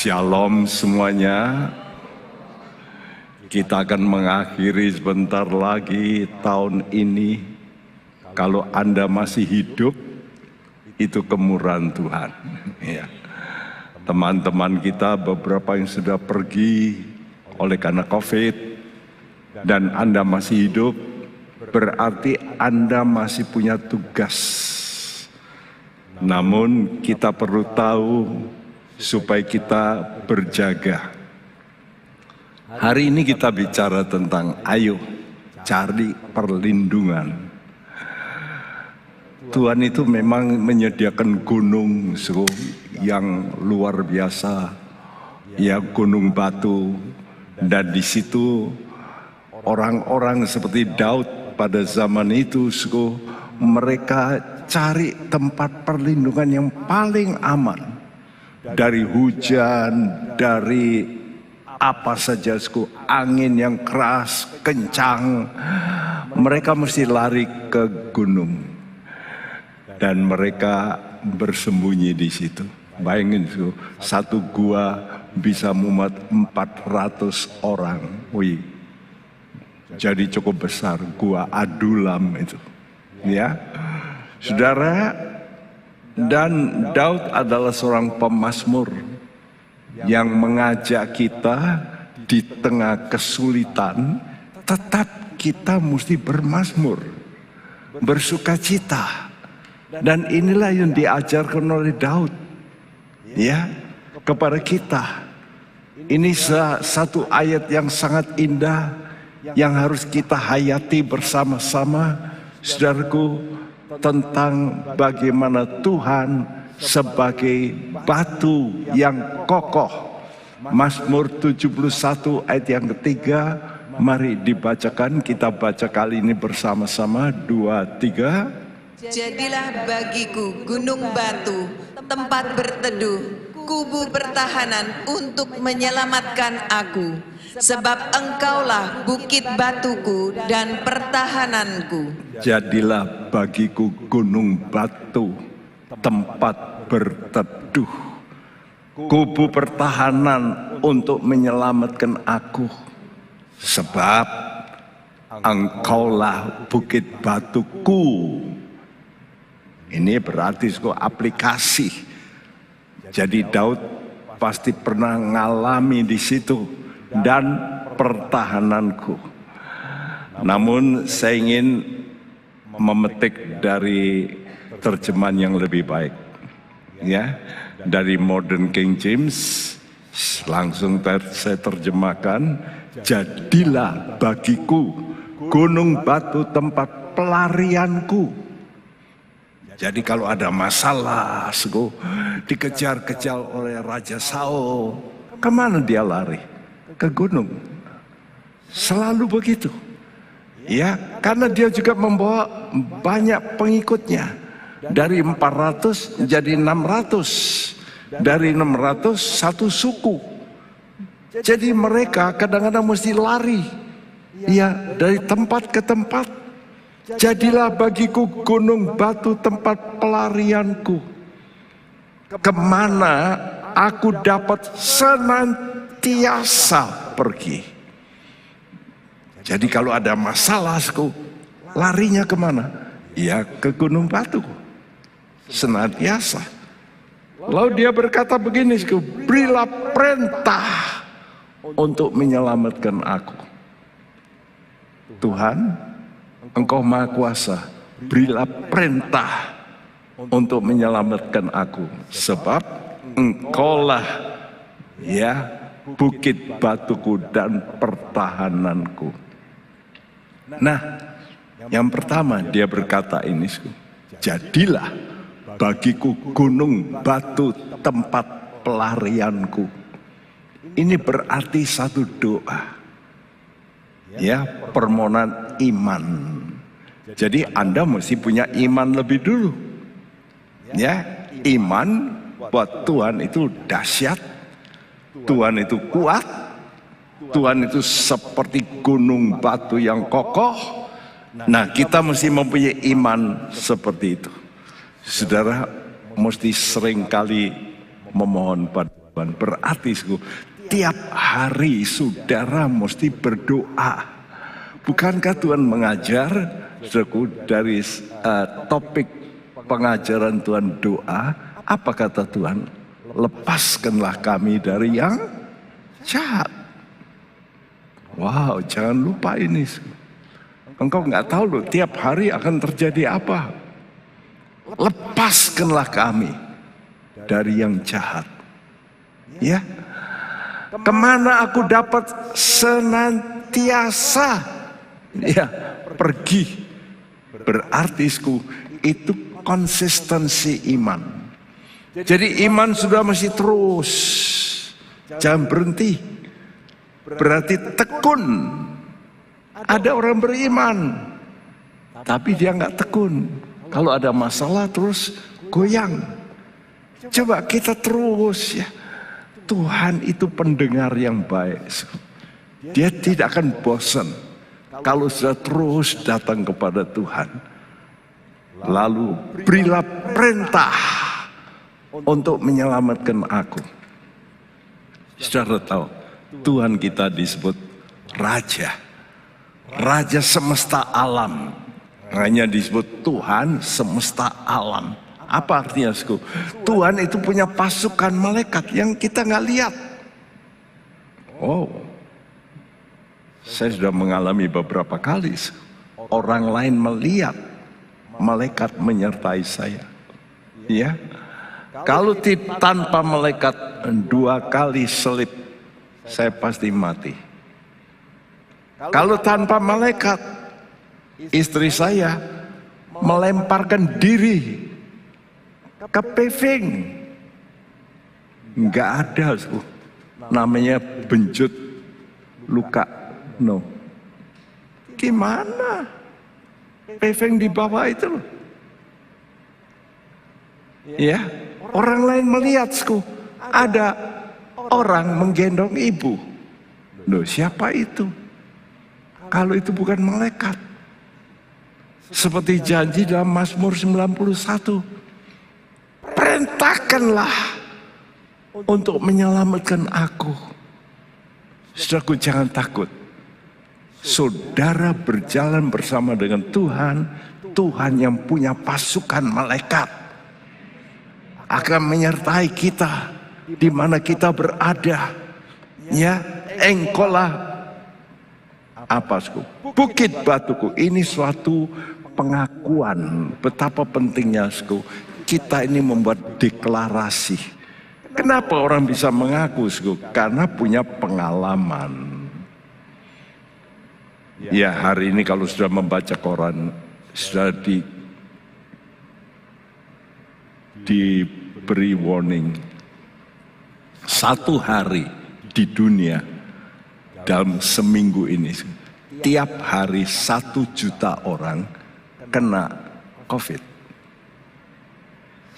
Shalom semuanya. Kita akan mengakhiri sebentar lagi tahun ini. Kalau Anda masih hidup, itu kemurahan Tuhan. Ya. Teman-teman kita beberapa yang sudah pergi oleh karena COVID, dan Anda masih hidup, berarti Anda masih punya tugas. Namun kita perlu tahu supaya kita berjaga. Hari ini kita bicara tentang ayo cari perlindungan. Tuhan itu memang menyediakan gunung yang luar biasa, ya, gunung batu, dan di situ orang-orang seperti Daud pada zaman itu mereka cari tempat perlindungan yang paling aman dari hujan, dari apa saja, angin yang keras, kencang. Mereka mesti lari ke gunung dan mereka bersembunyi di situ. Bayangin, satu gua bisa muat 400 orang. Wih, jadi cukup besar gua Adulam itu, ya, saudara. Dan Daud adalah seorang pemazmur yang mengajak kita di tengah kesulitan, tetap kita mesti bermazmur, bersukacita. Dan inilah yang diajarkan oleh Daud, ya, kepada kita. Ini satu ayat yang sangat indah yang harus kita hayati bersama-sama, saudaraku, tentang bagaimana Tuhan sebagai batu yang kokoh. Mazmur 71 ayat yang ketiga, mari dibacakan, kita baca kali ini bersama-sama, 2, 3. Jadilah bagiku gunung batu, tempat berteduh, kubu pertahanan untuk menyelamatkan aku. Sebab engkaulah bukit batuku dan pertahananku. Jadilah bagiku gunung batu, tempat berteduh, kubu pertahanan untuk menyelamatkan aku. Sebab engkaulah bukit batuku. Ini berarti aplikasi. Jadi Daud pasti pernah ngalami di situ. Dan pertahananku. Namun saya ingin memetik dari terjemahan yang lebih baik, ya, dari Modern King James. Langsung saya terjemahkan, jadilah bagiku gunung batu tempat pelarianku. Jadi kalau ada masalah, dikejar-kejar oleh Raja Saul, kemana dia lari? Ke gunung. Selalu begitu, ya, karena dia juga membawa banyak pengikutnya. Dari 400 jadi 600, dari 600 satu suku. Jadi mereka kadang-kadang mesti lari, ya, dari tempat ke tempat. Jadilah bagiku gunung batu tempat pelarianku, kemana aku dapat senantiasa pergi. Jadi kalau ada masalah, larinya kemana? Ya, ke gunung batu, senantiasa. Lalu dia berkata begini, berilah perintah untuk menyelamatkan aku. Tuhan, Engkau Maha Kuasa, berilah perintah untuk menyelamatkan aku. Sebab Engkaulah, ya, bukit batuku dan pertahananku. Nah, yang pertama dia berkata ini, jadilah bagiku gunung batu tempat pelarianku. Ini berarti satu doa, ya, permohonan iman. Jadi Anda mesti punya iman lebih dulu, ya, iman buat Tuhan itu dahsyat, Tuhan itu kuat, Tuhan itu seperti gunung batu yang kokoh. Nah, kita mesti mempunyai iman seperti itu. Saudara mesti sering kali memohon pada Tuhan. Berarti tiap hari saudara mesti berdoa. Bukankah Tuhan mengajar dari topik pengajaran Tuhan doa? Apa kata Tuhan? Lepaskanlah kami dari yang jahat. Wow, jangan lupa ini. Engkau nggak tahu loh, tiap hari akan terjadi apa. Lepaskanlah kami dari yang jahat. Ya, kemana aku dapat senantiasa pergi. Berarti itu konsistensi iman. Jadi iman sudah mesti terus, jangan berhenti. Berarti tekun. Ada orang beriman, tapi dia nggak tekun. Kalau ada masalah terus goyang. Coba kita terus ya. Tuhan itu pendengar yang baik. Dia tidak akan bosan kalau sudah terus datang kepada Tuhan. Lalu berilah perintah untuk menyelamatkan aku. Saudara tahu, Tuhan kita disebut Raja. Raja semesta alam. Hanya disebut Tuhan semesta alam. Apa artinya? Tuhan itu punya pasukan malaikat yang kita nggak lihat. Oh, saya sudah mengalami beberapa kali. Orang lain melihat malaikat menyertai saya. Ya, kalau tanpa malaikat 2 kali selip, saya pasti mati. Kalau tanpa malaikat, istri saya melemparkan diri ke paving. Nggak ada, namanya benjut luka. No. Gimana? Paving di bawah itu loh. Ya, orang lain melihat, ada orang menggendong ibu. Loh, siapa itu? Kalau itu bukan malaikat. Seperti janji dalam Mazmur 91. Perintahkanlah untuk menyelamatkan aku. Saudaraku, jangan takut. Saudara berjalan bersama dengan Tuhan. Tuhan yang punya pasukan malaikat akan menyertai kita di mana kita berada. Ya, engkaulah bukit batuku. Ini suatu pengakuan betapa pentingnya kita ini membuat deklarasi. Kenapa orang bisa mengaku? Karena punya pengalaman. Ya, hari ini kalau sudah membaca koran, sudah diberi warning. 1 hari di dunia dalam seminggu ini, tiap hari 1 juta orang kena COVID.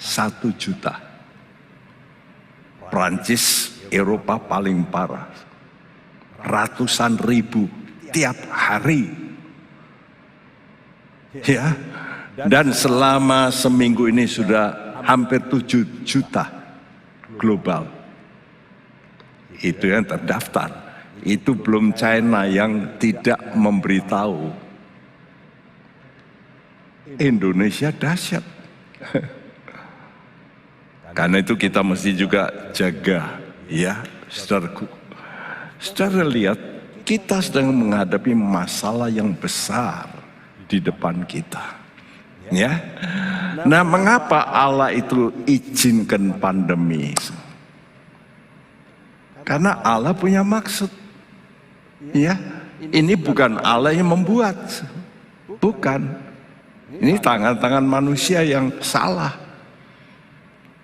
1 juta. Prancis, Eropa paling parah. Ratusan ribu tiap hari. Ya. Dan selama seminggu ini sudah hampir 7 juta global. Itu yang terdaftar. Itu belum China yang tidak memberitahu. Indonesia dahsyat. Karena itu kita mesti juga jaga, ya, saudaraku. Saudara lihat, kita sedang menghadapi masalah yang besar di depan kita. Ya. Nah, mengapa Allah itu izinkan pandemi? Karena Allah punya maksud. Ya, ini bukan Allah yang membuat. Bukan. Ini tangan-tangan manusia yang salah.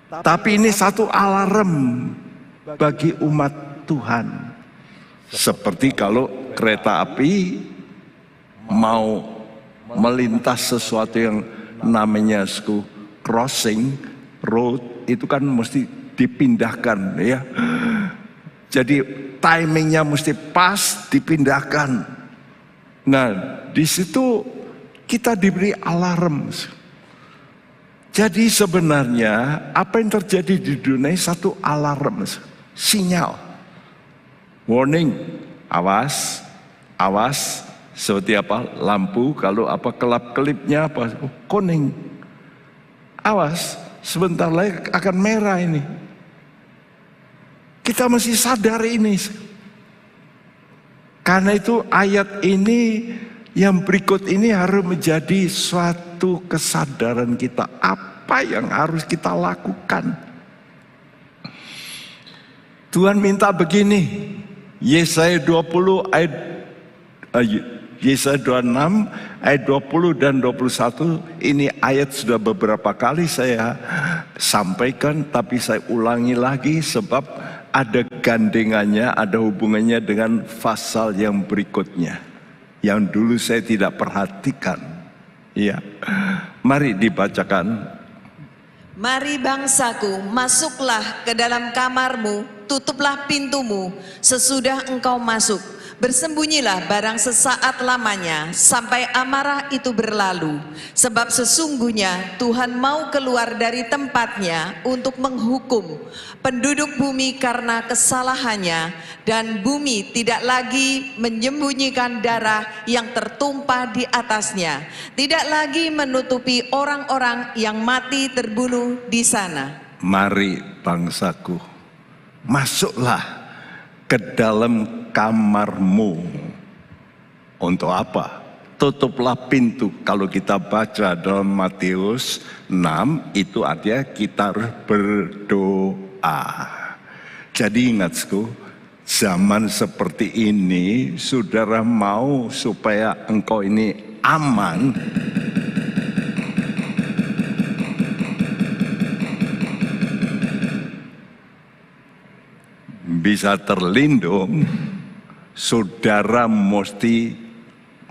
Tapi ini satu alarm bagi umat Tuhan. Seperti kalau kereta api mau melintas sesuatu yang namanya crossing road, itu kan mesti dipindahkan, ya. Jadi timingnya mesti pas dipindahkan. Nah, di situ kita diberi alarm. Jadi sebenarnya apa yang terjadi di dunia satu alarm. sinyal, warning, awas, awas. Seperti apa? Lampu, kalau apa kelap-kelipnya apa? Kuning. Awas, sebentar lagi akan merah ini. Kita mesti sadar ini. Karena itu ayat ini yang berikut ini harus menjadi suatu kesadaran kita. Apa yang harus kita lakukan? Tuhan minta begini. Yesaya 20 ayat Yesaya 26 ayat 20 dan 21, ini ayat sudah beberapa kali saya sampaikan, tapi saya ulangi lagi sebab ada gandengannya, ada hubungannya dengan pasal yang berikutnya yang dulu saya tidak perhatikan. Ya, mari dibacakan. Mari bangsaku, masuklah ke dalam kamarmu, tutuplah pintumu sesudah engkau masuk. Bersembunyilah barang sesaat lamanya sampai amarah itu berlalu. Sebab sesungguhnya Tuhan mau keluar dari tempatnya untuk menghukum penduduk bumi karena kesalahannya. Dan bumi tidak lagi menyembunyikan darah yang tertumpah di atasnya. Tidak lagi menutupi orang-orang yang mati terbunuh di sana. Mari bangsaku, masuklah ke dalam kamarmu. Untuk apa? Tutuplah pintu. Kalau kita baca dalam Matius 6, itu artinya kita harus berdoa. Jadi ingatku, zaman seperti ini, saudara mau supaya engkau ini aman, bisa terlindung, saudara mesti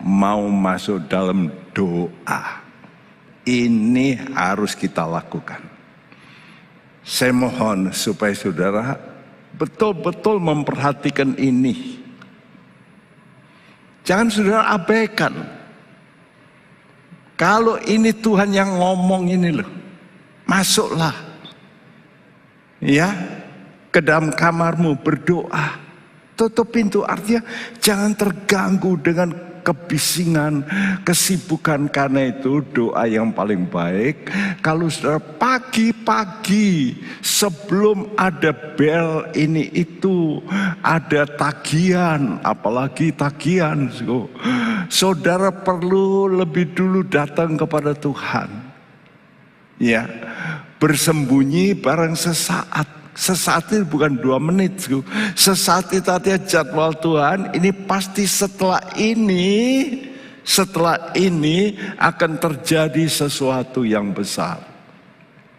mau masuk dalam doa. Ini harus kita lakukan. Saya mohon supaya saudara betul-betul memperhatikan ini. Jangan saudara abaikan. Kalau ini Tuhan yang ngomong ini loh, masuklah. Ya, ke dalam kamarmu berdoa, tutup pintu, artinya jangan terganggu dengan kebisingan, kesibukan. Karena itu doa yang paling baik kalau saudara pagi-pagi sebelum ada bel ini itu, ada tagihan, apalagi tagihan, saudara perlu lebih dulu datang kepada Tuhan. Ya, bersembunyi barang sesaat. Sesaat itu bukan 2 menit. Sesaat itu artinya jadwal Tuhan. Ini pasti setelah ini akan terjadi sesuatu yang besar.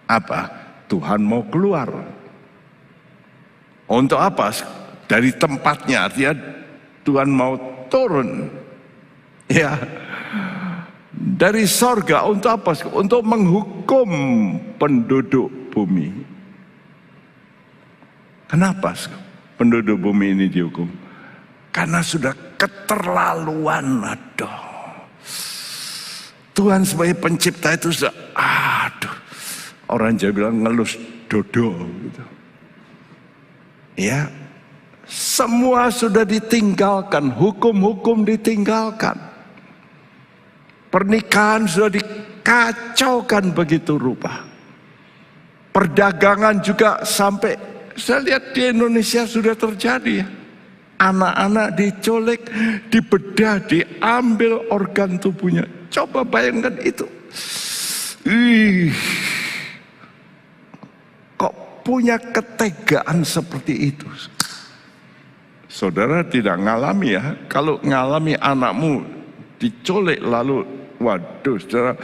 Apa? Tuhan mau keluar. Untuk apa? Dari tempatnya, artinya Tuhan mau turun. Ya, dari sorga. Untuk apa? Untuk menghukum penduduk bumi. Kenapa penduduk bumi ini dihukum? Karena sudah keterlaluan. Aduh, Tuhan sebagai pencipta itu sudah, orang Jawa bilang ngelus dodo gitu. Ya, semua sudah ditinggalkan, hukum-hukum ditinggalkan, pernikahan sudah dikacaukan begitu rupa, perdagangan juga sampai. Saya lihat di Indonesia sudah terjadi ya. Anak-anak dicolek, dibedah, diambil organ tubuhnya. Coba bayangkan itu. Kok punya ketegaan seperti itu? Saudara tidak ngalami ya. Kalau ngalami anakmu dicolek lalu, waduh saudara.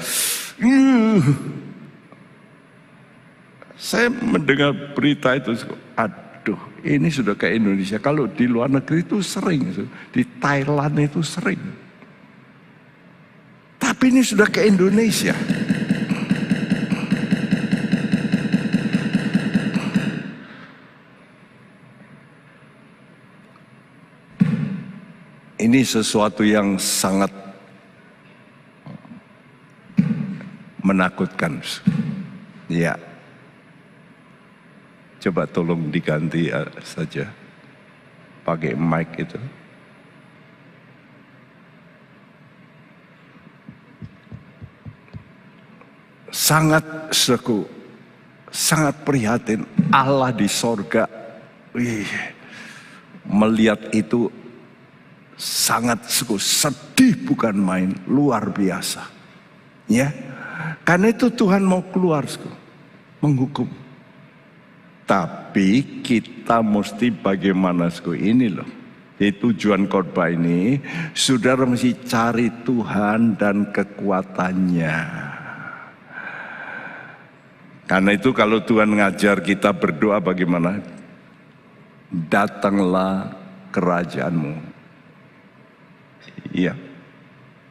Saya mendengar berita itu, aduh ini sudah ke Indonesia. Kalau di luar negeri itu sering, di Thailand itu sering. Tapi ini sudah ke Indonesia. Ini sesuatu yang sangat menakutkan. Ya. Coba tolong diganti saja pakai mic itu. Sangat seku, sangat prihatin Allah di sorga. Melihat itu sangat seku, sedih bukan main, luar biasa. Ya, karena itu Tuhan mau keluar seku, menghukum. Tapi kita mesti bagaimana seku ini loh. Jadi tujuan khotbah ini, saudara mesti cari Tuhan dan kekuatannya. Karena itu kalau Tuhan ngajar kita berdoa bagaimana? Datanglah kerajaanmu. Iya.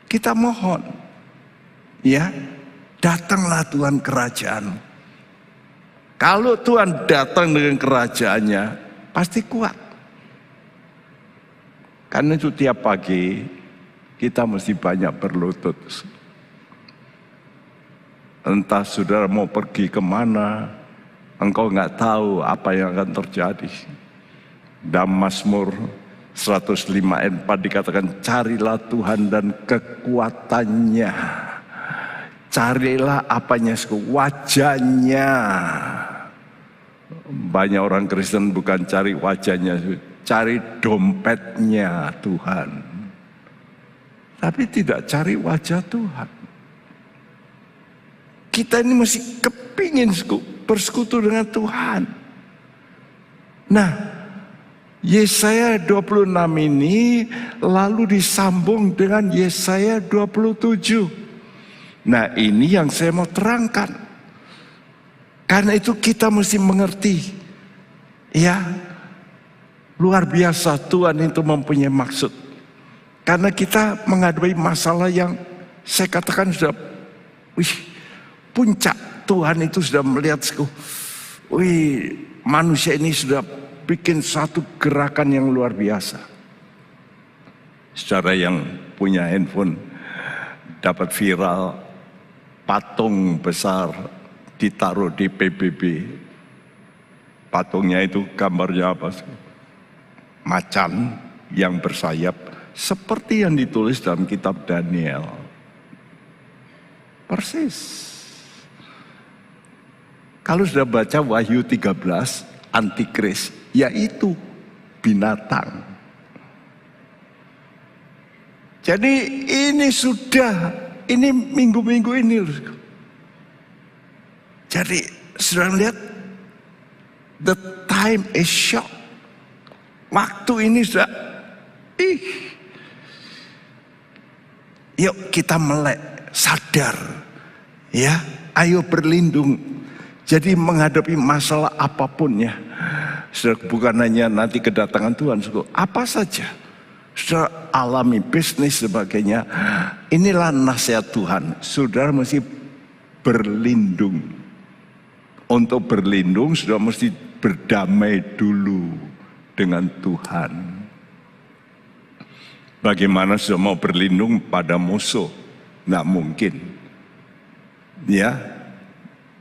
Kita mohon. Ya, datanglah Tuhan kerajaanmu. Kalau Tuhan datang dengan kerajaannya, pasti kuat. Karena itu tiap pagi kita mesti banyak berlutut. Entah saudara mau pergi kemana, engkau nggak tahu apa yang akan terjadi. Dalam Mazmur 105 ayat 4 dikatakan, carilah Tuhan dan kekuatannya. Carilah apanya, wajahnya. Banyak orang Kristen bukan cari wajahnya, cari dompetnya Tuhan. Tapi tidak cari wajah Tuhan. Kita ini mesti kepingin bersekutu dengan Tuhan. Nah, Yesaya 26 ini lalu disambung dengan Yesaya 27. Nah, ini yang saya mau terangkan. Karena itu kita mesti mengerti, ya, luar biasa Tuhan itu mempunyai maksud. Karena kita menghadapi masalah yang saya katakan sudah, puncak. Tuhan itu sudah melihat, manusia ini sudah bikin satu gerakan yang luar biasa. Saudara yang punya handphone dapat viral patung besar ditaruh di PBB. Patungnya itu gambarnya apa? Macan yang bersayap seperti yang ditulis dalam kitab Daniel. Persis. Kalau sudah baca Wahyu 13, Antikris, yaitu binatang. Jadi ini minggu-minggu ini. Jadi sudah lihat, the time is short. Waktu ini sudah, yuk kita melek, sadar, ya, ayo berlindung. Jadi menghadapi masalah apapun ya, bukan hanya nanti kedatangan Tuhan, apa saja, sudah alami bisnis sebagainya. Inilah nasihat Tuhan, saudara mesti berlindung. Untuk berlindung sudah mesti berdamai dulu dengan Tuhan. Bagaimana sudah mau berlindung pada musuh? Nggak mungkin. Ya,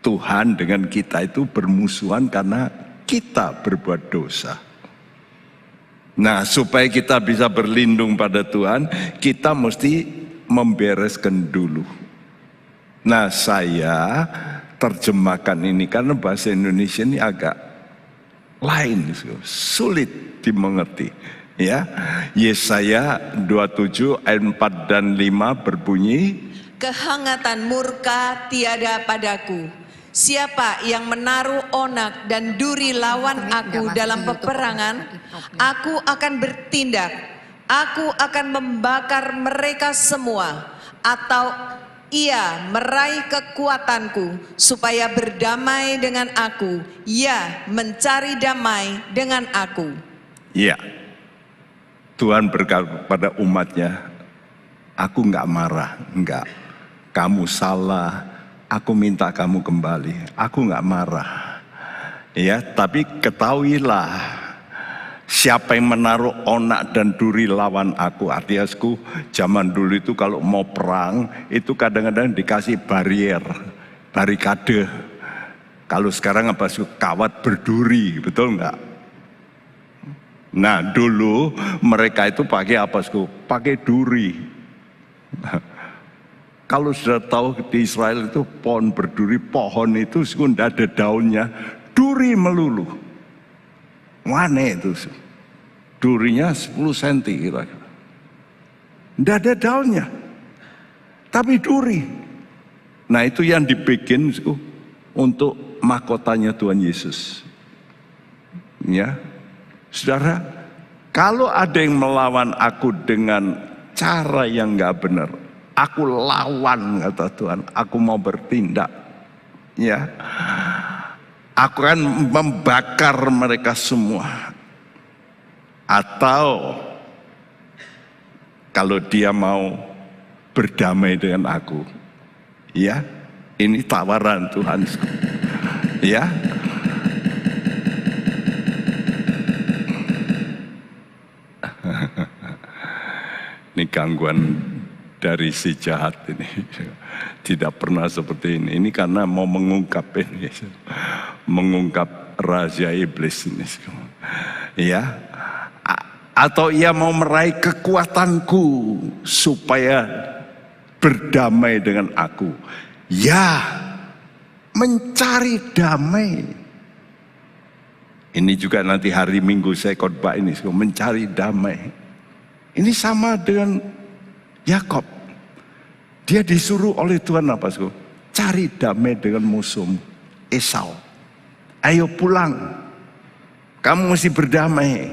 Tuhan dengan kita itu bermusuhan karena kita berbuat dosa. Nah, supaya kita bisa berlindung pada Tuhan, kita mesti membereskan dulu. Nah, saya terjemahkan ini karena bahasa Indonesia ini agak lain, sulit dimengerti. Ya, Yesaya 27 ayat 4 dan 5 berbunyi, kehangatan murka tiada padaku. Siapa yang menaruh onak dan duri lawan aku dalam peperangan, aku akan bertindak. Aku akan membakar mereka semua, atau ia meraih kekuatanku supaya berdamai dengan aku. Ia mencari damai dengan aku. Ya, Tuhan berkata pada umatnya, aku enggak marah, enggak. Kamu salah, aku minta kamu kembali. Aku enggak marah. Ya, tapi ketahuilah, siapa yang menaruh onak dan duri lawan aku. Artinya zaman dulu itu kalau mau perang itu kadang-kadang dikasih barikade. Kalau sekarang apa sih? Kawat berduri, betul nggak? Nah dulu mereka itu pakai apa sih? Pakai duri. Kalau sudah tahu di Israel itu pohon berduri, pohon itu tidak ada daunnya, duri melulu. Mana itu? Durinya 10 cm kira-kira. Tidak ada daunnya, tapi duri. Nah itu yang dibikin untuk mahkotanya Tuhan Yesus. Ya, saudara, kalau ada yang melawan aku dengan cara yang gak benar, aku lawan, kata Tuhan. Aku mau bertindak. Ya, aku akan membakar mereka semua. Atau kalau dia mau berdamai dengan aku, ya, ini tawaran Tuhan. Ya, ini gangguan dari si jahat ini. Tidak pernah seperti ini. Ini karena mau mengungkap ini, mengungkap rahasia iblis ini. Ya, atau ia mau meraih kekuatanku supaya berdamai dengan aku. Ya, mencari damai. Ini juga nanti hari Minggu saya khotbah ini, mencari damai. Ini sama dengan Yakob. Dia disuruh oleh Tuhan apa? Cari damai dengan musuhmu, Esau. Ayo pulang, kamu mesti berdamai.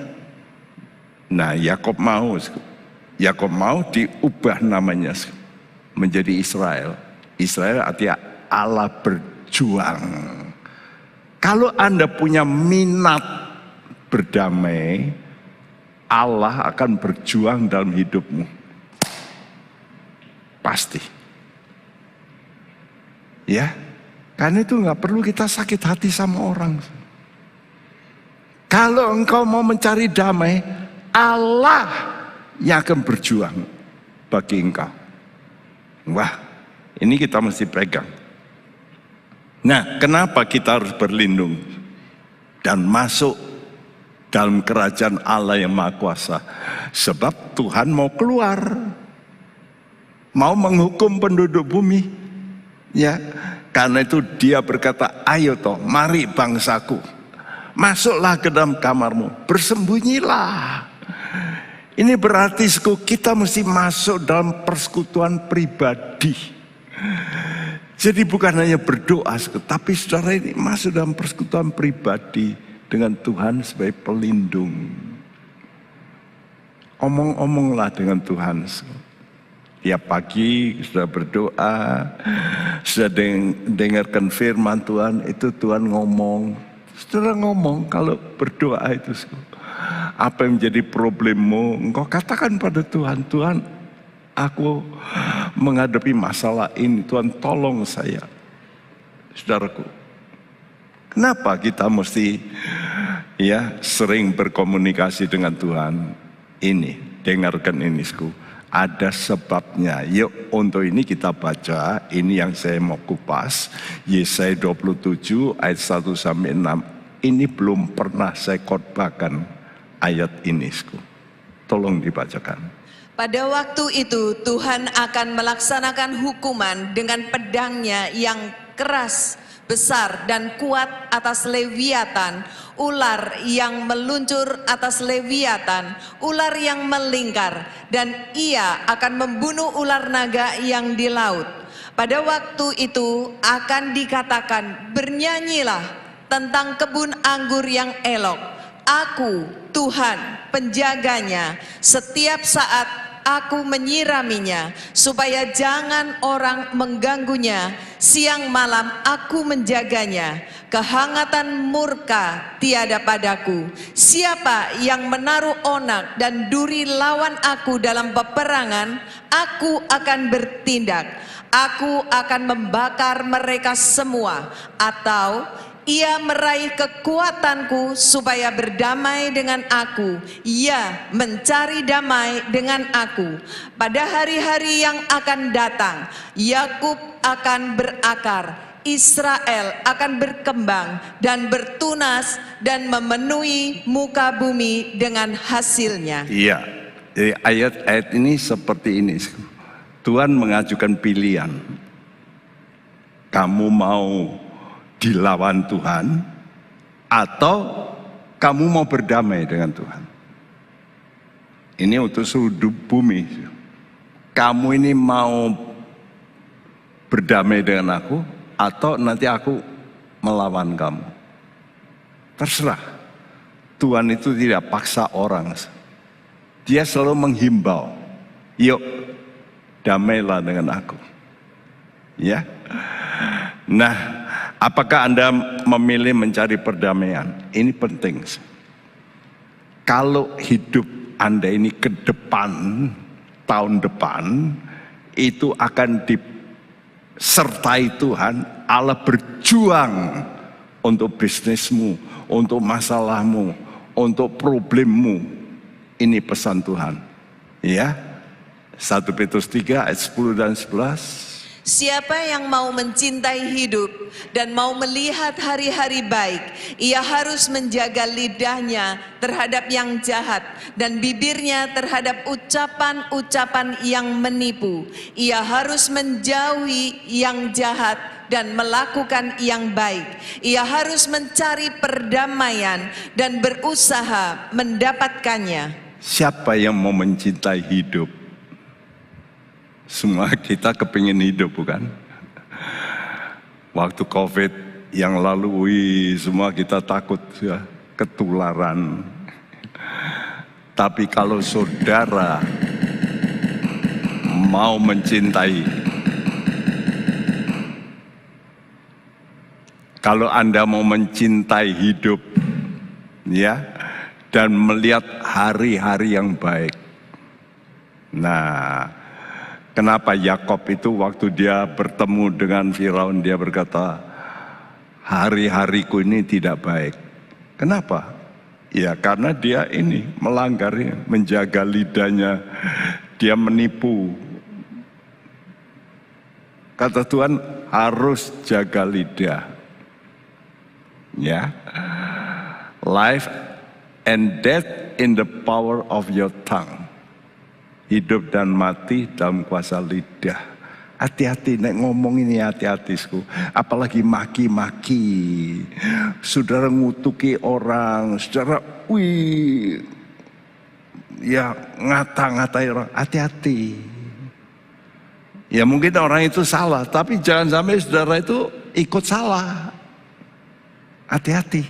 Nah Yakob mau diubah namanya menjadi Israel. Israel artinya Allah berjuang. Kalau Anda punya minat berdamai, Allah akan berjuang dalam hidupmu. Pasti. Ya, karena itu nggak perlu kita sakit hati sama orang. Kalau engkau mau mencari damai, Allah yang akan berjuang bagi engkau. Wah, ini kita mesti pegang. Nah, kenapa kita harus berlindung dan masuk dalam kerajaan Allah yang Maha Kuasa? Sebab Tuhan mau keluar, mau menghukum penduduk bumi. Ya, karena itu Dia berkata, ayo toh, mari bangsaku, masuklah ke dalam kamarmu, bersembunyilah. Ini berarti kita mesti masuk dalam persekutuan pribadi. Jadi bukan hanya berdoa, tapi saudara ini masuk dalam persekutuan pribadi dengan Tuhan sebagai pelindung. Omong-omonglah dengan Tuhan. Tiap pagi sudah berdoa, sudah dengarkan firman Tuhan, itu Tuhan ngomong. Saudara ngomong kalau berdoa itu. Apa yang menjadi problemmu, engkau katakan pada Tuhan, Tuhan, aku menghadapi masalah ini, Tuhan tolong saya. Saudaraku, kenapa kita mesti sering berkomunikasi dengan Tuhan? Ini, dengarkan ini, ada sebabnya. Yuk, untuk ini kita baca, ini yang saya mau kupas, Yesaya 27 ayat 1-6. Ini belum pernah saya khotbahkan ayat ini, tolong dibacakan. Pada waktu itu Tuhan akan melaksanakan hukuman dengan pedangnya yang keras, besar dan kuat atas Leviatan, ular yang meluncur atas Leviatan, ular yang melingkar, dan ia akan membunuh ular naga yang di laut. Pada waktu itu akan dikatakan, bernyanyilah tentang kebun anggur yang elok. Aku, Tuhan, penjaganya, setiap saat aku menyiraminya, supaya jangan orang mengganggunya. Siang malam aku menjaganya, kehangatan murka tiada padaku. Siapa yang menaruh onak dan duri lawan aku dalam peperangan, aku akan bertindak. Aku akan membakar mereka semua, atau ia meraih kekuatanku supaya berdamai dengan aku. Ia mencari damai dengan aku. Pada hari-hari yang akan datang, Yakub akan berakar, Israel akan berkembang dan bertunas dan memenuhi muka bumi dengan hasilnya. Iya, jadi ayat-ayat ini seperti ini. Tuhan mengajukan pilihan. Kamu mau dilawan Tuhan atau kamu mau berdamai dengan Tuhan? Ini untuk seluruh bumi. Kamu ini mau berdamai dengan aku atau nanti aku melawan kamu? Terserah. Tuhan itu tidak paksa orang. Dia selalu menghimbau, yuk damailah dengan aku. Ya. Nah, apakah Anda memilih mencari perdamaian? Ini penting. Kalau hidup Anda ini ke depan, tahun depan, itu akan disertai Tuhan. Allah berjuang untuk bisnismu, untuk masalahmu, untuk problemmu. Ini pesan Tuhan. Ya. 1 Petrus 3 ayat 10 dan 11. Siapa yang mau mencintai hidup dan mau melihat hari-hari baik, ia harus menjaga lidahnya terhadap yang jahat dan bibirnya terhadap ucapan-ucapan yang menipu. Ia harus menjauhi yang jahat dan melakukan yang baik. Ia harus mencari perdamaian dan berusaha mendapatkannya. Siapa yang mau mencintai hidup? Semua kita kepingin hidup, bukan? Waktu COVID yang lalu, semua kita takut ya, ketularan. Tapi kalau saudara mau mencintai, kalau Anda mau mencintai hidup, ya, dan melihat hari-hari yang baik. Nah, kenapa Yakob itu waktu dia bertemu dengan Firaun, dia berkata, hari-hariku ini tidak baik. Kenapa? Ya karena dia ini melanggar, menjaga lidahnya, dia menipu. Kata Tuhan harus jaga lidah. Ya, life and death in the power of your tongue. Hidup dan mati dalam kuasa lidah. Hati-hati, nek ngomong ini hati-hati. Apalagi maki-maki. Saudara ngutuki orang, saudara ya ngata-ngatai orang. Hati-hati. Ya mungkin orang itu salah, tapi jangan sampai saudara itu ikut salah. Hati-hati.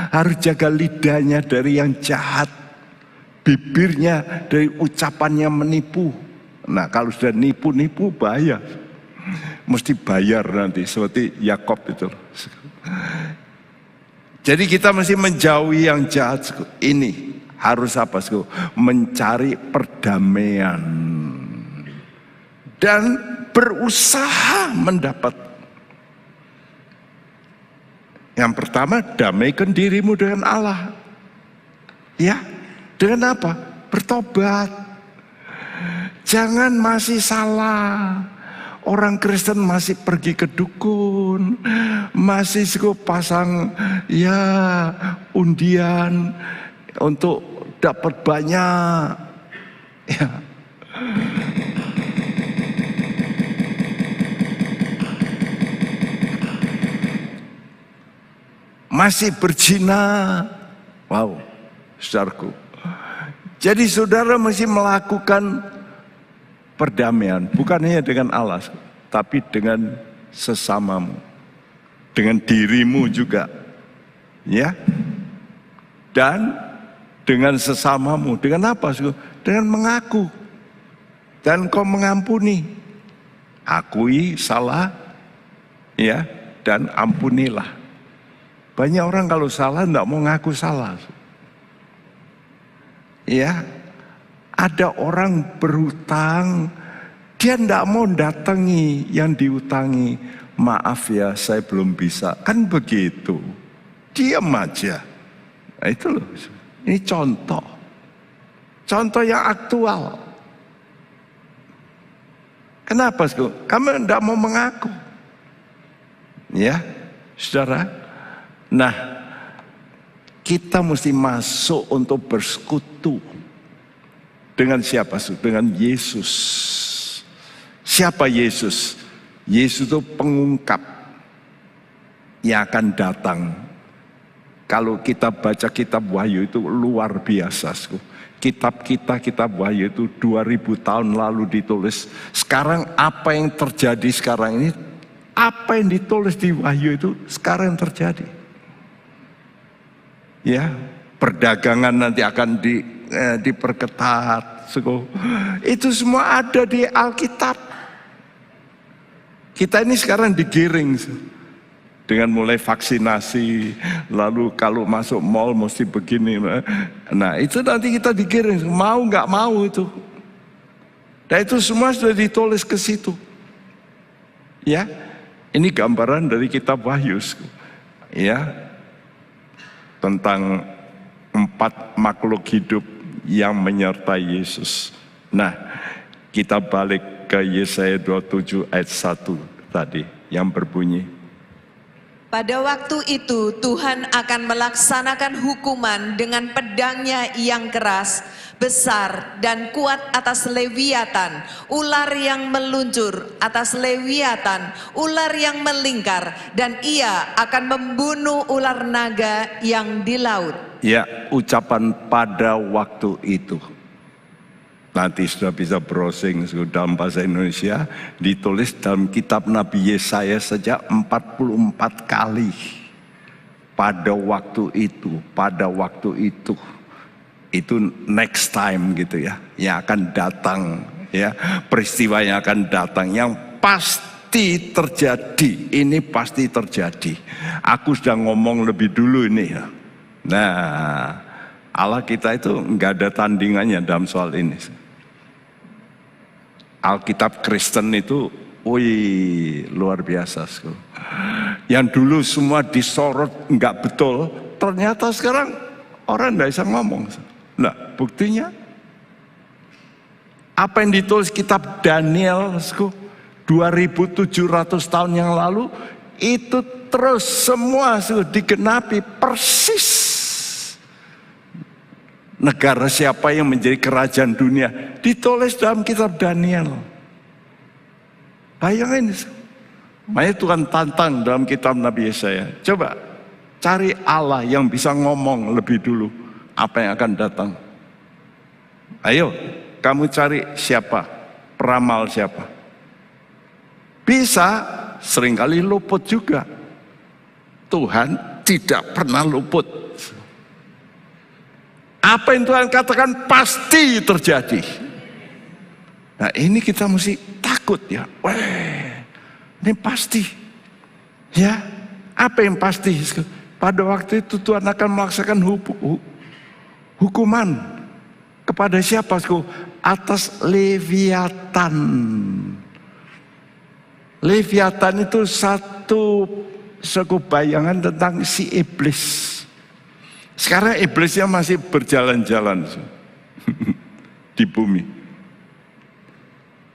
Harus jaga lidahnya dari yang jahat. Bibirnya dari ucapannya menipu. Nah kalau sudah nipu-nipu bahaya. Mesti bayar nanti seperti Yakob itu. Jadi kita mesti menjauhi yang jahat. Ini harus apa? Mencari perdamaian. Dan berusaha mendapat. Yang pertama, damaikan dirimu dengan Allah. Ya. Dengan apa? Bertobat. Jangan masih salah. Orang Kristen masih pergi ke dukun, masih pasang ya undian untuk dapat banyak. Ya. Masih berzina. Wow, saudaraku. Jadi saudara mesti melakukan perdamaian, bukan hanya dengan Allah, tapi dengan sesamamu, dengan dirimu juga, ya, dan dengan sesamamu. Dengan apa? Dengan mengaku, dan kau mengampuni, akui salah, ya, dan ampunilah. Banyak orang kalau salah tidak mau ngaku salah. Ya, ada orang berhutang, dia tidak mau datangi yang diutangi. Maaf ya, saya belum bisa. Kan begitu. Diam aja. Nah, itu loh. Ini contoh. Contoh yang aktual. Kenapa? Kamu tidak mau mengaku. Ya, saudara. Nah, kita mesti masuk untuk bersekutu dengan siapa? Dengan Yesus. Siapa Yesus? Yesus itu pengungkap yang akan datang. Kalau kita baca kitab Wahyu itu luar biasa. Kitab Wahyu itu 2000 tahun lalu ditulis. Sekarang apa yang terjadi sekarang ini? Apa yang ditulis di Wahyu itu sekarang terjadi. Ya, perdagangan nanti akan diperketat. Itu semua ada di Alkitab. Kita ini sekarang digiring dengan mulai vaksinasi, lalu kalau masuk mall mesti begini. Nah, itu nanti kita digiring, mau nggak mau itu. Dan itu semua sudah ditulis ke situ. Ya, ini gambaran dari kitab Wahyu. Ya, tentang 4 makhluk hidup yang menyertai Yesus. Nah, kita balik ke Yesaya 27 ayat 1 tadi yang berbunyi, pada waktu itu Tuhan akan melaksanakan hukuman dengan pedangnya yang keras, besar dan kuat atas Leviatan, ular yang meluncur atas Leviatan, ular yang melingkar, dan ia akan membunuh ular naga yang di laut. Ya, ucapan pada waktu itu. Nanti sudah bisa browsing dalam bahasa Indonesia, ditulis dalam kitab Nabi Yesaya saja 44 kali. Pada waktu itu, pada waktu itu. Itu next time gitu ya, yang akan datang ya, peristiwa yang akan datang, yang pasti terjadi, ini pasti terjadi. Aku sudah ngomong lebih dulu ini ya. Nah, Allah kita itu nggak ada tandingannya dalam soal ini. Alkitab Kristen itu, wih, luar biasa. Yang dulu semua disorot nggak betul, ternyata sekarang orang nggak bisa ngomong. Nah, buktinya apa yang ditulis kitab Daniel 2700 tahun yang lalu itu terus semua digenapi persis. Negara siapa yang menjadi kerajaan dunia ditulis dalam kitab Daniel. Bayangin, makanya Tuhan tantang dalam kitab Nabi Yesaya, coba cari Allah yang bisa ngomong lebih dulu apa yang akan datang. Ayo, kamu cari siapa, peramal siapa. Bisa, seringkali luput juga. Tuhan tidak pernah luput. Apa yang Tuhan katakan pasti terjadi. Nah, ini kita mesti takut ya. Wah, ini pasti. Ya, apa yang pasti? Pada waktu itu Tuhan akan melaksanakan hukuman kepada siapa? Atas Leviatan. Leviatan itu satu bayangan tentang si iblis. Sekarang iblisnya masih berjalan-jalan di bumi.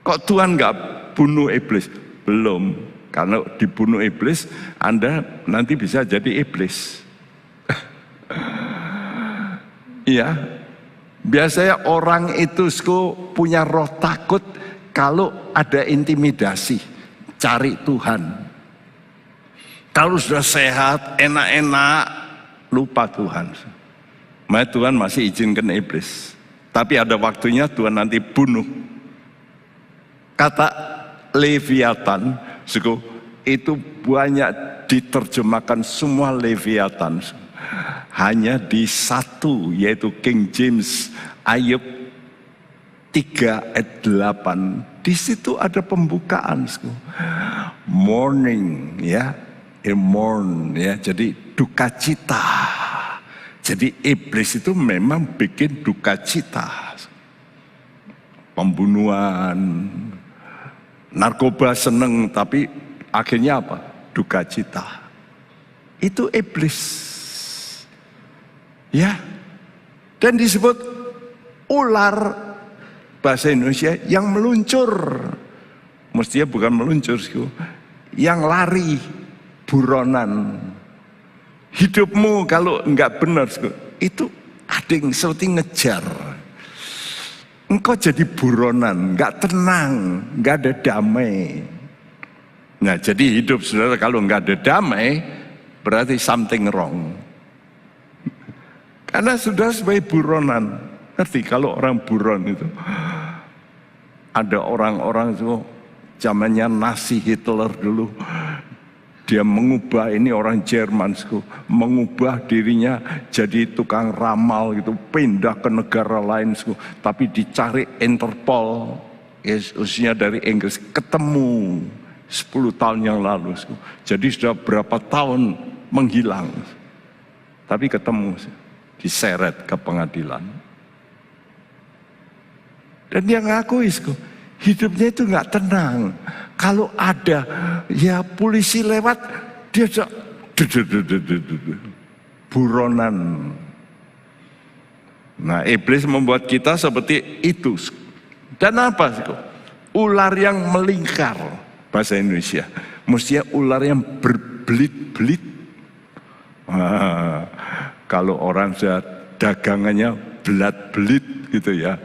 Kok Tuhan nggak bunuh iblis? Belum. Karena dibunuh iblis, Anda nanti bisa jadi iblis. Iya. Biasanya orang itu punya roh takut kalau ada intimidasi. Cari Tuhan. Kalau sudah sehat, enak-enak, lupa Tuhan. Makanya Tuhan masih izinkan iblis. Tapi ada waktunya Tuhan nanti bunuh. Kata Leviatan itu banyak diterjemahkan semua Leviatan. Hanya di satu, yaitu King James Ayub 3 ayat 8. Di situ ada pembukaan. Mourning ya. Mourn ya, jadi duka cita. Jadi iblis itu memang bikin duka cita. Pembunuhan, narkoba seneng, tapi akhirnya apa? Duka cita. Itu iblis. Ya. Dan disebut ular bahasa Indonesia yang meluncur. Mestinya bukan meluncur, yang lari. buronan. Hidupmu kalau enggak benar, itu ada yang seperti ngejar. Engkau jadi buronan, enggak tenang, enggak ada damai. Nah, jadi hidup saudara kalau enggak ada damai, berarti something wrong. Karena sudah sebagai buronan. Ngerti kalau orang buron itu. Ada orang-orang itu zamannya Nazi Hitler dulu. Dia mengubah, ini orang Jerman, mengubah dirinya jadi tukang ramal gitu, pindah ke negara lain, tapi dicari Interpol, usianya dari Inggris, ketemu 10 tahun yang lalu. Jadi sudah berapa tahun menghilang, tapi ketemu, diseret ke pengadilan. Dan dia ngakui, hidupnya itu nggak tenang. Kalau ada ya polisi lewat, dia buronan. Nah, iblis membuat kita seperti itu. Dan apa? Ular yang melingkar, bahasa Indonesia. Mestinya ular yang berbelit-belit. Kalau orang sudah dagangannya belat-belit gitu ya,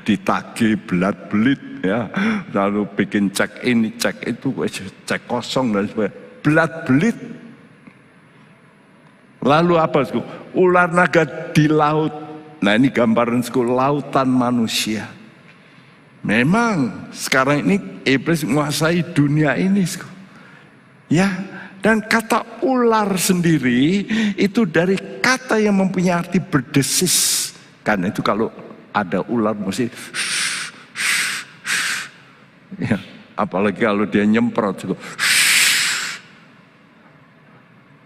ditagih belat-belit ya, lalu bikin cek ini, cek itu, cek kosong dan sebagainya, belat-belit. Lalu apa? Ular naga di laut. Nah, ini gambaran lautan manusia. Memang sekarang ini iblis menguasai dunia ini. Ya, dan kata ular sendiri itu dari kata yang mempunyai arti berdesis. Kan itu kalau ada ular mesti ya, apalagi kalau dia nyemprot itu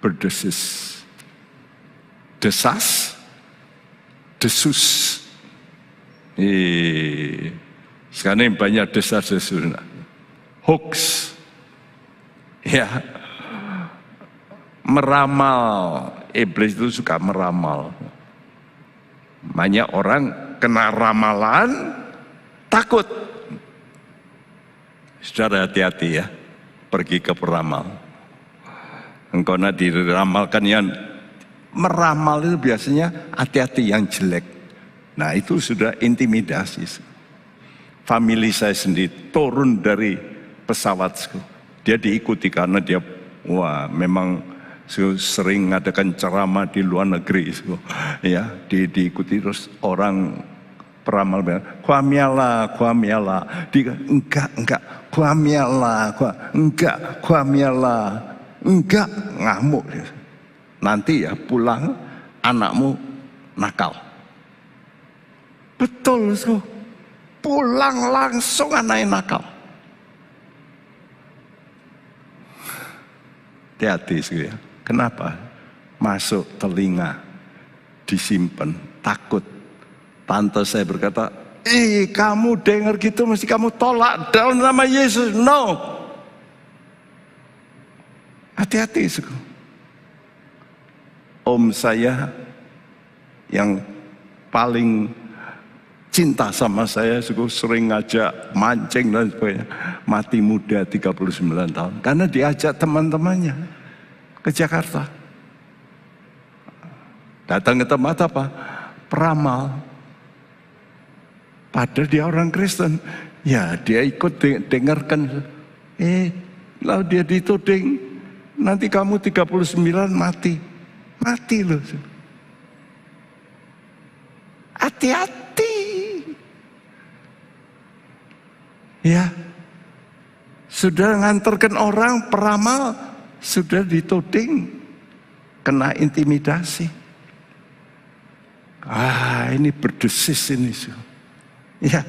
berdesis. Desas, desus. Sekarang banyak desas-desus. Hoax. Ya. Meramal. Iblis itu suka meramal. Banyak orang kena ramalan, takut. Saudara hati-hati ya, pergi ke peramal. Engkau nanti diramalkan yang meramal itu biasanya hati-hati yang jelek. Nah, itu sudah intimidasi. Famili saya sendiri turun dari pesawat, dia diikuti karena dia memang sering ngadakan ceramah di luar negeri, ya diikuti terus orang peramal bilang, kuamiala, enggak, kuamiala, enggak, ngamuk. Nanti ya pulang anakmu nakal. Betul, pulang langsung anaknya nakal. Hati-hati ya. Kenapa? Masuk telinga, disimpan, takut. Tante saya berkata, kamu dengar gitu mesti kamu tolak dalam nama Yesus. No. Hati-hati. Om saya yang paling cinta sama saya, sering ngajak mancing dan sebagainya, mati muda 39 tahun. Karena diajak teman-temannya ke Jakarta. Datang ke tempat apa? Peramal. Padahal dia orang Kristen. Ya, dia ikut dengarkan. Lalu dia dituding. Nanti kamu 39 mati. Mati loh. Hati-hati. Ya. Sudah nganterkan orang peramal. Sudah dituding, kena intimidasi. Ini berdesis ini. Ya,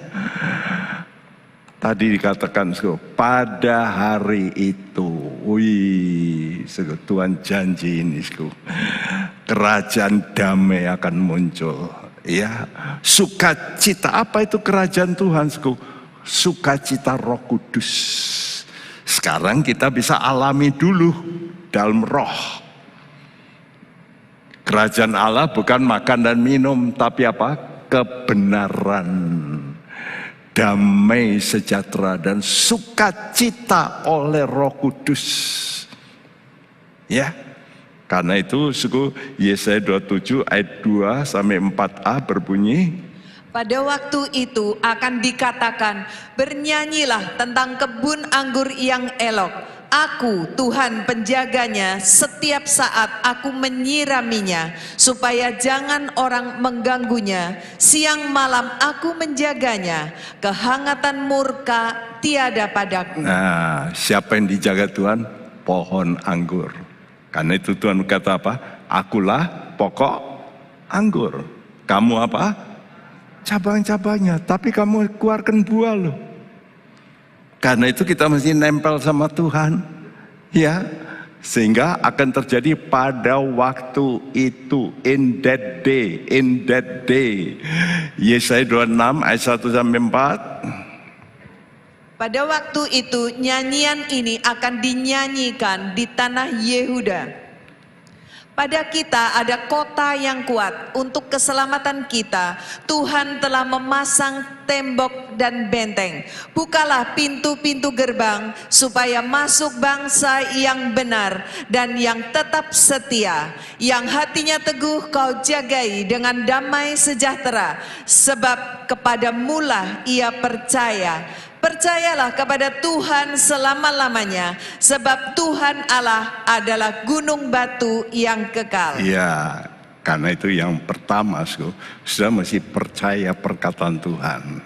tadi dikatakan pada hari itu, Tuhan janji ini, kerajaan damai akan muncul. Ya, sukacita. Apa itu kerajaan Tuhan? Sukacita Roh Kudus. Sekarang kita bisa alami dulu dalam roh. Kerajaan Allah bukan makan dan minum, tapi apa? Kebenaran, damai, sejahtera, dan sukacita oleh Roh Kudus. Ya, karena itu suku Yesaya 27 ayat 2 sampai 4a berbunyi, pada waktu itu akan dikatakan, bernyanyilah tentang kebun anggur yang elok. Aku Tuhan penjaganya, setiap saat aku menyiraminya, supaya jangan orang mengganggunya. Siang malam aku menjaganya, kehangatan murka tiada padaku. Nah, siapa yang dijaga Tuhan? Pohon anggur. Karena itu Tuhan kata apa? Akulah pokok anggur. Kamu apa? Cabang-cabangnya, tapi kamu keluarkan buah loh. Karena itu kita mesti nempel sama Tuhan, ya, sehingga akan terjadi pada waktu itu, in that day. Yesaya 26 ayat 1 sampai 4. Pada waktu itu nyanyian ini akan dinyanyikan di tanah Yehuda. Pada kita ada kota yang kuat, untuk keselamatan kita Tuhan telah memasang tembok dan benteng. Bukalah pintu-pintu gerbang, supaya masuk bangsa yang benar dan yang tetap setia, yang hatinya teguh kau jagai dengan damai sejahtera, sebab kepadamulah ia percaya. Percayalah kepada Tuhan selama-lamanya, sebab Tuhan Allah adalah gunung batu yang kekal. Ya, karena itu yang pertama, sudah mesti percaya perkataan Tuhan.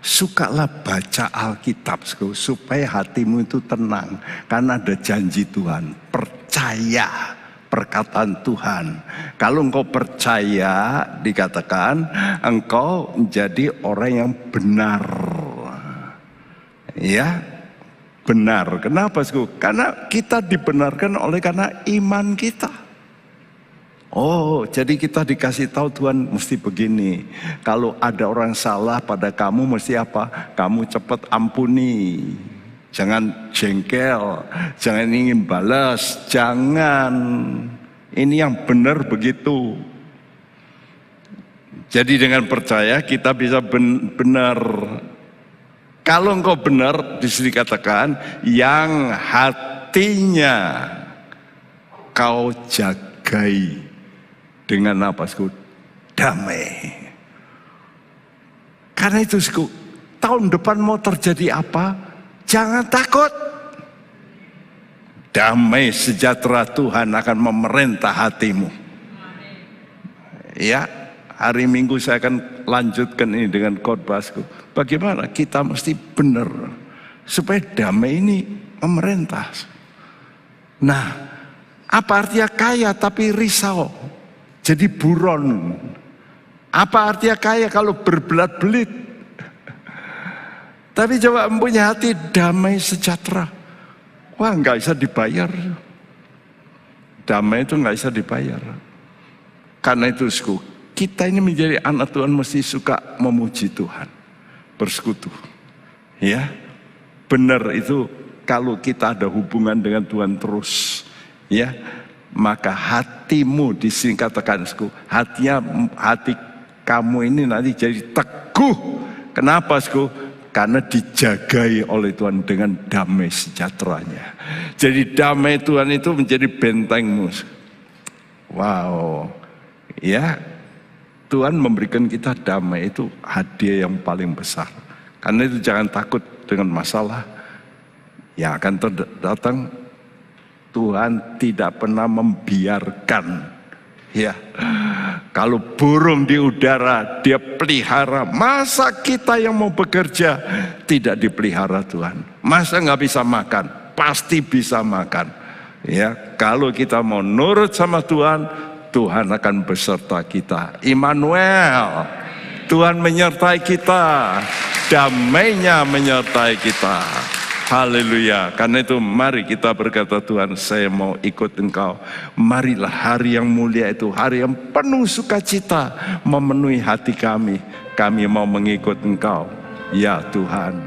Sukalah baca Alkitab, supaya hatimu itu tenang, karena ada janji Tuhan. Percaya perkataan Tuhan. Kalau engkau percaya, dikatakan engkau menjadi orang yang benar. Ya, benar. Kenapa, Karena kita dibenarkan karena iman kita. Oh, jadi kita dikasih tahu Tuhan mesti begini. Kalau ada orang salah pada kamu mesti apa? Kamu cepat ampuni. Jangan jengkel, jangan ingin balas, jangan. Ini yang benar begitu. Jadi dengan percaya kita bisa benar. Kalau engkau benar, disini katakan yang hatinya kau jagai dengan apa, damai. Karena itu, tahun depan mau terjadi apa, jangan takut. Damai sejahtera Tuhan akan memerintah hatimu. Ya, hari Minggu saya akan lanjutkan ini dengan khotbahku. Bagaimana kita mesti benar supaya damai ini memerintah. Nah, apa artinya kaya tapi risau, jadi buron? Apa artinya kaya kalau berbelat-belit? Tapi coba mempunyai hati damai sejahtera. Wah, nggak bisa dibayar. Damai itu nggak bisa dibayar. Karena itu, kita ini menjadi anak Tuhan mesti suka memuji Tuhan, bersekutu. Ya, benar itu kalau kita ada hubungan dengan Tuhan terus, ya, maka hatimu di sini katakan, hati kamu ini nanti jadi teguh. Kenapa, Karena dijagai oleh Tuhan dengan damai sejahteranya. Jadi damai Tuhan itu menjadi bentengmu. Wow, ya. Tuhan memberikan kita damai, itu hadiah yang paling besar. Karena itu jangan takut dengan masalah yang akan datang. Tuhan tidak pernah membiarkan. Ya, kalau burung di udara dia pelihara, masa kita yang mau bekerja tidak dipelihara Tuhan? Masa nggak bisa makan? Pasti bisa makan. Ya, kalau kita mau nurut sama Tuhan, Tuhan akan beserta kita. Immanuel, Tuhan menyertai kita, damainya menyertai kita. Haleluya. Karena itu mari kita berkata, Tuhan, saya mau ikut Engkau. Marilah hari yang mulia itu, hari yang penuh sukacita memenuhi hati kami. Kami mau mengikut Engkau, ya Tuhan.